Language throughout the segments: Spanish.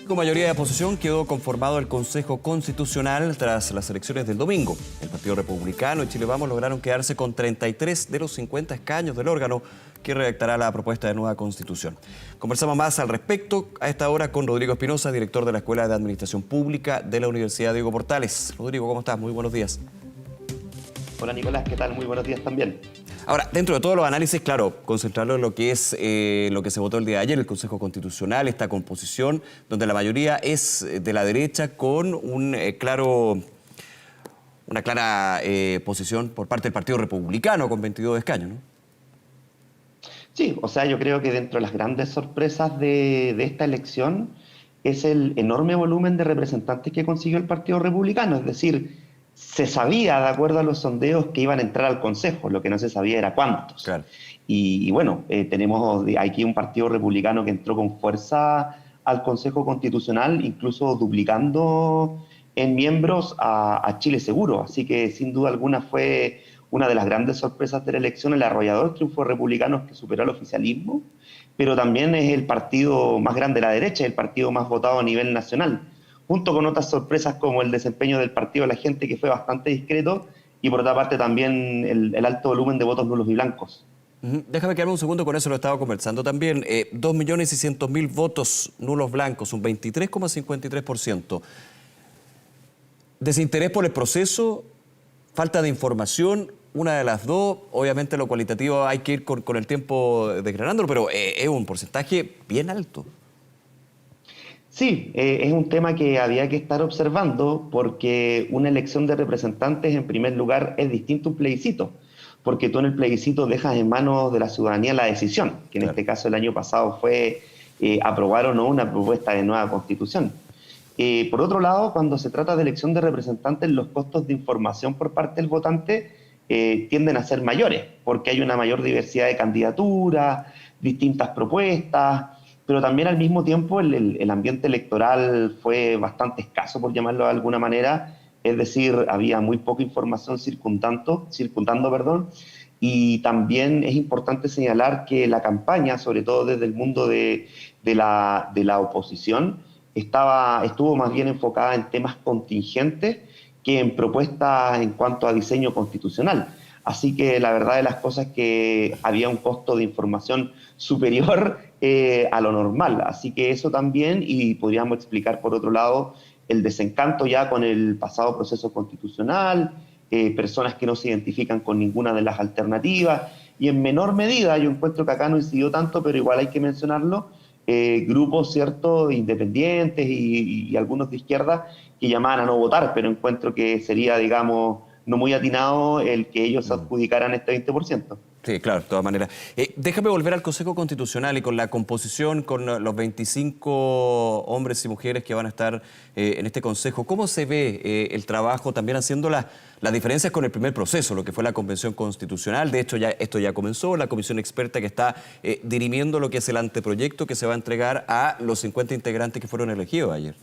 Con mayoría de oposición quedó conformado el Consejo Constitucional tras las elecciones del domingo. El Partido Republicano y Chile Vamos lograron quedarse con 33 de los 50 escaños del órgano que redactará la propuesta de nueva Constitución. Conversamos más al respecto a esta hora con Rodrigo Espinosa, director de la Escuela de Administración Pública de la Universidad Diego Portales. Rodrigo, ¿cómo estás? Muy buenos días. Hola Nicolás, ¿qué tal? Muy buenos días también. Ahora, dentro de todos los análisis, claro, concentrarlo en lo que es lo que se votó el día de ayer, el Consejo Constitucional, esta composición, donde la mayoría es de la derecha con una clara posición por parte del Partido Republicano con 22 escaños, ¿no? Sí, o sea, yo creo que dentro de las grandes sorpresas de esta elección es el enorme volumen de representantes que consiguió el Partido Republicano. Es decir, se sabía, de acuerdo a los sondeos, que iban a entrar al Consejo, lo que no se sabía era cuántos. Claro. Y bueno, tenemos aquí un Partido Republicano que entró con fuerza al Consejo Constitucional, incluso duplicando en miembros a Chile Seguro. Así que sin duda alguna fue una de las grandes sorpresas de la elección, el arrollador triunfo de republicanos que superó al oficialismo, pero también es el partido más grande de la derecha, el partido más votado a nivel nacional, junto con otras sorpresas como el desempeño del Partido de la Gente, que fue bastante discreto, y por otra parte también el alto volumen de votos nulos y blancos. Déjame quedarme un segundo, con eso lo estaba conversando también. 2.600.000 votos nulos blancos, un 23,53%. ¿Desinterés por el proceso? ¿Falta de información? Una de las dos. Obviamente lo cualitativo hay que ir con el tiempo desgranándolo, pero es un porcentaje bien alto. Sí, es un tema que había que estar observando porque una elección de representantes, en primer lugar, es distinto a un plebiscito, porque tú en el plebiscito dejas en manos de la ciudadanía la decisión, que en este caso el año pasado fue aprobar o no una propuesta de nueva constitución. Por otro lado, cuando se trata de elección de representantes, los costos de información por parte del votante tienden a ser mayores, porque hay una mayor diversidad de candidaturas, distintas propuestas, pero también al mismo tiempo el ambiente electoral fue bastante escaso, por llamarlo de alguna manera, es decir, había muy poca información circundando, y también es importante señalar que la campaña, sobre todo desde el mundo de la oposición, estuvo más bien enfocada en temas contingentes que en propuestas en cuanto a diseño constitucional. Así que la verdad de las cosas es que había un costo de información superior a lo normal. Así que eso también, y podríamos explicar por otro lado el desencanto ya con el pasado proceso constitucional, personas que no se identifican con ninguna de las alternativas, y en menor medida, yo encuentro que acá no incidió tanto, pero igual hay que mencionarlo, grupos, ¿cierto?, independientes y algunos de izquierda que llamaban a no votar, pero encuentro que sería, digamos, no muy atinado el que ellos adjudicaran este 20%. Sí, claro, de todas maneras. Déjame volver al Consejo Constitucional y con la composición, con los 25 hombres y mujeres que van a estar en este Consejo. ¿Cómo se ve el trabajo también haciendo las diferencias con el primer proceso, lo que fue la Convención Constitucional? De hecho, esto ya comenzó, la comisión experta que está dirimiendo lo que es el anteproyecto que se va a entregar a los 50 integrantes que fueron elegidos ayer.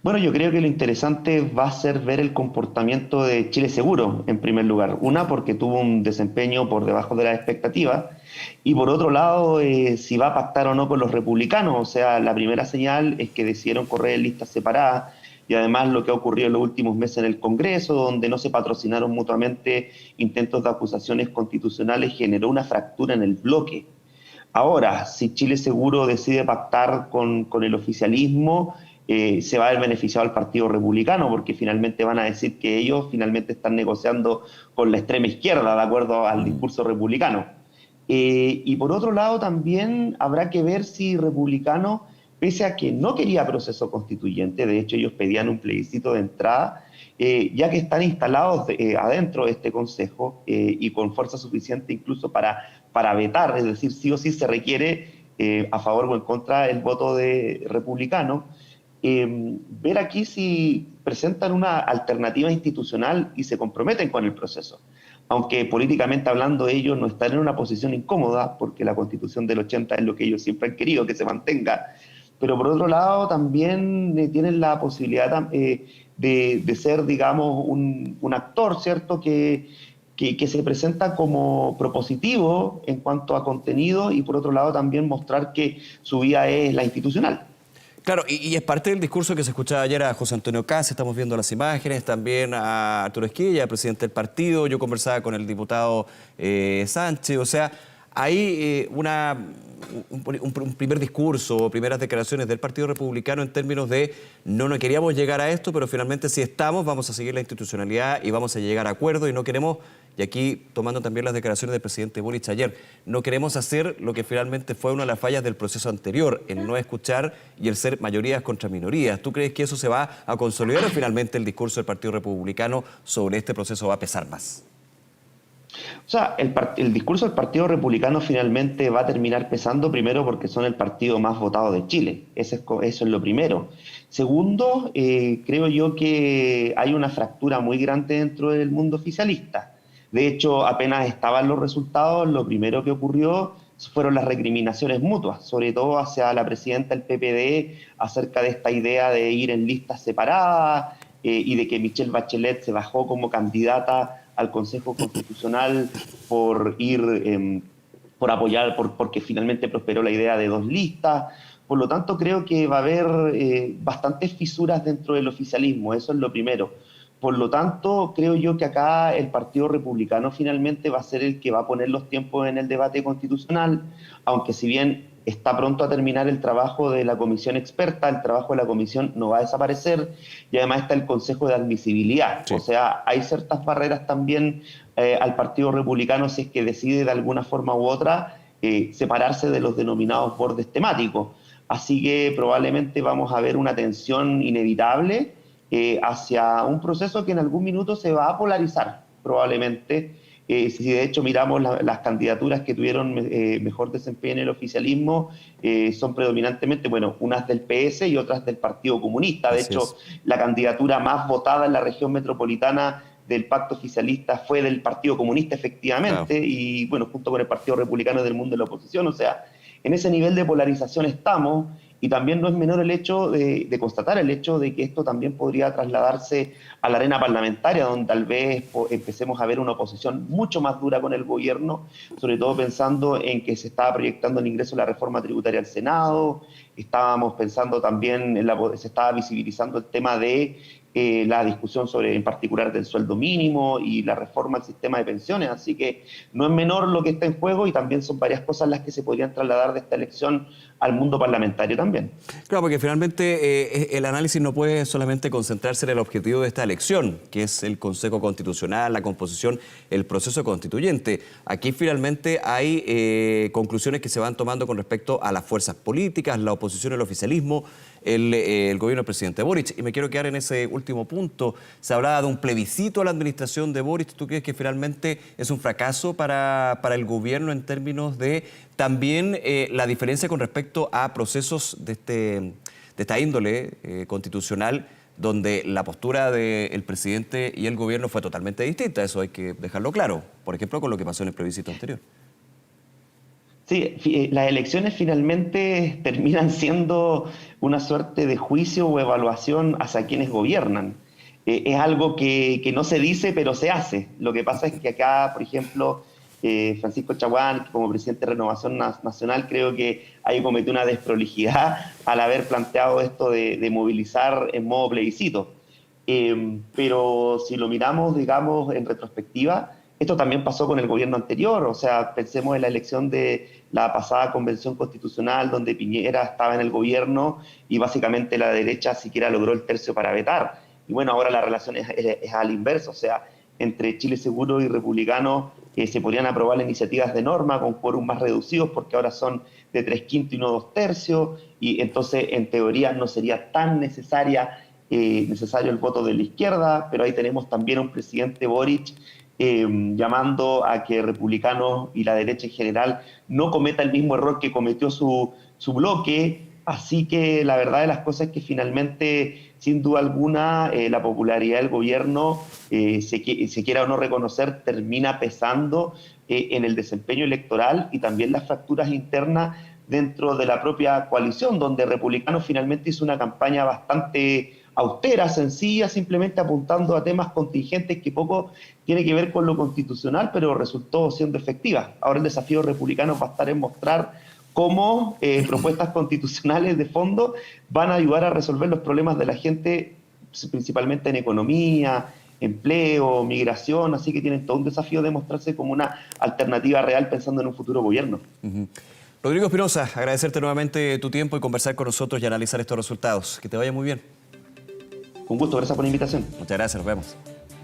Bueno, yo creo que lo interesante va a ser ver el comportamiento de Chile Seguro, en primer lugar. Una, porque tuvo un desempeño por debajo de las expectativas, y por otro lado, si va a pactar o no con los republicanos. O sea, la primera señal es que decidieron correr en listas separadas, y además lo que ha ocurrido en los últimos meses en el Congreso, donde no se patrocinaron mutuamente intentos de acusaciones constitucionales, generó una fractura en el bloque. Ahora, si Chile Seguro decide pactar con el oficialismo, se va a ver beneficiado al Partido Republicano, porque finalmente van a decir que ellos finalmente están negociando con la extrema izquierda, de acuerdo al discurso republicano. Y por otro lado también habrá que ver si Republicano, pese a que no quería proceso constituyente, de hecho ellos pedían un plebiscito de entrada, ya que están instalados adentro de este Consejo y con fuerza suficiente incluso para vetar, es decir, sí o sí se requiere a favor o en contra el voto de republicano. Ver aquí si presentan una alternativa institucional y se comprometen con el proceso. Aunque políticamente hablando ellos no están en una posición incómoda, porque la Constitución del 80 es lo que ellos siempre han querido, que se mantenga. Pero por otro lado también tienen la posibilidad de ser, digamos, un actor, ¿cierto?, que se presenta como propositivo en cuanto a contenido, y por otro lado también mostrar que su vía es la institucional. Claro, y es parte del discurso que se escuchaba ayer a José Antonio Caz, estamos viendo las imágenes, también a Arturo Esquilla, presidente del partido, yo conversaba con el diputado Sánchez, o sea, hay un primer discurso, primeras declaraciones del Partido Republicano en términos de no queríamos llegar a esto, pero finalmente si estamos, vamos a seguir la institucionalidad y vamos a llegar a acuerdos y no queremos, y aquí tomando también las declaraciones del presidente Boric ayer, no queremos hacer lo que finalmente fue una de las fallas del proceso anterior, el no escuchar y el ser mayorías contra minorías. ¿Tú crees que eso se va a consolidar o finalmente el discurso del Partido Republicano sobre este proceso va a pesar más? O sea, el discurso del Partido Republicano finalmente va a terminar pesando, primero porque son el partido más votado de Chile. Eso es lo primero. Segundo, creo yo que hay una fractura muy grande dentro del mundo oficialista. De hecho, apenas estaban los resultados, lo primero que ocurrió fueron las recriminaciones mutuas, sobre todo hacia la presidenta del PPD acerca de esta idea de ir en listas separadas y de que Michelle Bachelet se bajó como candidata al Consejo Constitucional por por apoyar, porque finalmente prosperó la idea de 2 listas. Por lo tanto, creo que va a haber bastantes fisuras dentro del oficialismo, eso es lo primero. Por lo tanto, creo yo que acá el Partido Republicano finalmente va a ser el que va a poner los tiempos en el debate constitucional, aunque si bien está pronto a terminar el trabajo de la comisión experta, el trabajo de la comisión no va a desaparecer, y además está el Consejo de Admisibilidad. Sí. O sea, hay ciertas barreras también al Partido Republicano si es que decide de alguna forma u otra separarse de los denominados bordes temáticos. Así que probablemente vamos a ver una tensión inevitable hacia un proceso que en algún minuto se va a polarizar, probablemente. Si de hecho miramos las candidaturas que tuvieron mejor desempeño en el oficialismo, son predominantemente, bueno, unas del PS y otras del Partido Comunista. De hecho, la candidatura más votada en la región metropolitana del pacto oficialista fue del Partido Comunista, efectivamente, y bueno, junto con el Partido Republicano del mundo de la oposición. O sea, en ese nivel de polarización estamos. Y también no es menor el hecho de constatar el hecho de que esto también podría trasladarse a la arena parlamentaria, donde tal vez empecemos a ver una oposición mucho más dura con el gobierno, sobre todo pensando en que se estaba proyectando el ingreso de la reforma tributaria al Senado, estábamos pensando también, se estaba visibilizando el tema de la discusión sobre, en particular, del sueldo mínimo y la reforma al sistema de pensiones. Así que no es menor lo que está en juego y también son varias cosas las que se podrían trasladar de esta elección al mundo parlamentario también. Claro, porque finalmente el análisis no puede solamente concentrarse en el objetivo de esta elección, que es el Consejo Constitucional, la composición, el proceso constituyente. Aquí finalmente hay conclusiones que se van tomando con respecto a las fuerzas políticas, la oposición, el oficialismo, el gobierno del presidente Boric. Y me quiero quedar en ese último punto. Se hablaba de un plebiscito a la administración de Boric. ¿Tú crees que finalmente es un fracaso para el gobierno en términos de también la diferencia con respecto a procesos de esta índole constitucional, donde la postura del presidente y el gobierno fue totalmente distinta? Eso hay que dejarlo claro. Por ejemplo, con lo que pasó en el plebiscito anterior. Sí, las elecciones finalmente terminan siendo una suerte de juicio o evaluación hacia quienes gobiernan. Es algo que no se dice, pero se hace. Lo que pasa es que acá, por ejemplo, Francisco Chaguán, como presidente de Renovación Nacional, creo que ahí cometió una desprolijidad al haber planteado esto de movilizar en modo plebiscito. Pero si lo miramos, digamos, en retrospectiva, esto también pasó con el gobierno anterior. O sea, pensemos en la elección de la pasada Convención Constitucional, donde Piñera estaba en el gobierno y básicamente la derecha siquiera logró el tercio para vetar. Y bueno, ahora la relación es al inverso. O sea, entre Chile Seguro y Republicanos se podrían aprobar iniciativas de norma con quórum más reducidos, porque ahora son de 3/5 y no 2/3, y entonces en teoría no sería tan necesario el voto de la izquierda, pero ahí tenemos también a un presidente Boric llamando a que republicanos y la derecha en general no cometa el mismo error que cometió su bloque. Así que la verdad de las cosas es que finalmente, sin duda alguna, la popularidad del gobierno, se quiera o no reconocer, termina pesando en el desempeño electoral y también las fracturas internas dentro de la propia coalición, donde Republicanos finalmente hizo una campaña bastante austera, sencilla, simplemente apuntando a temas contingentes que poco tiene que ver con lo constitucional, pero resultó siendo efectiva. Ahora el desafío republicano va a estar en mostrar cómo propuestas constitucionales de fondo van a ayudar a resolver los problemas de la gente, principalmente en economía, empleo, migración, así que tienen todo un desafío de mostrarse como una alternativa real pensando en un futuro gobierno. Rodrigo Espinosa, agradecerte nuevamente tu tiempo y conversar con nosotros y analizar estos resultados. Que te vaya muy bien. Con gusto, gracias por la invitación. Muchas gracias, nos vemos.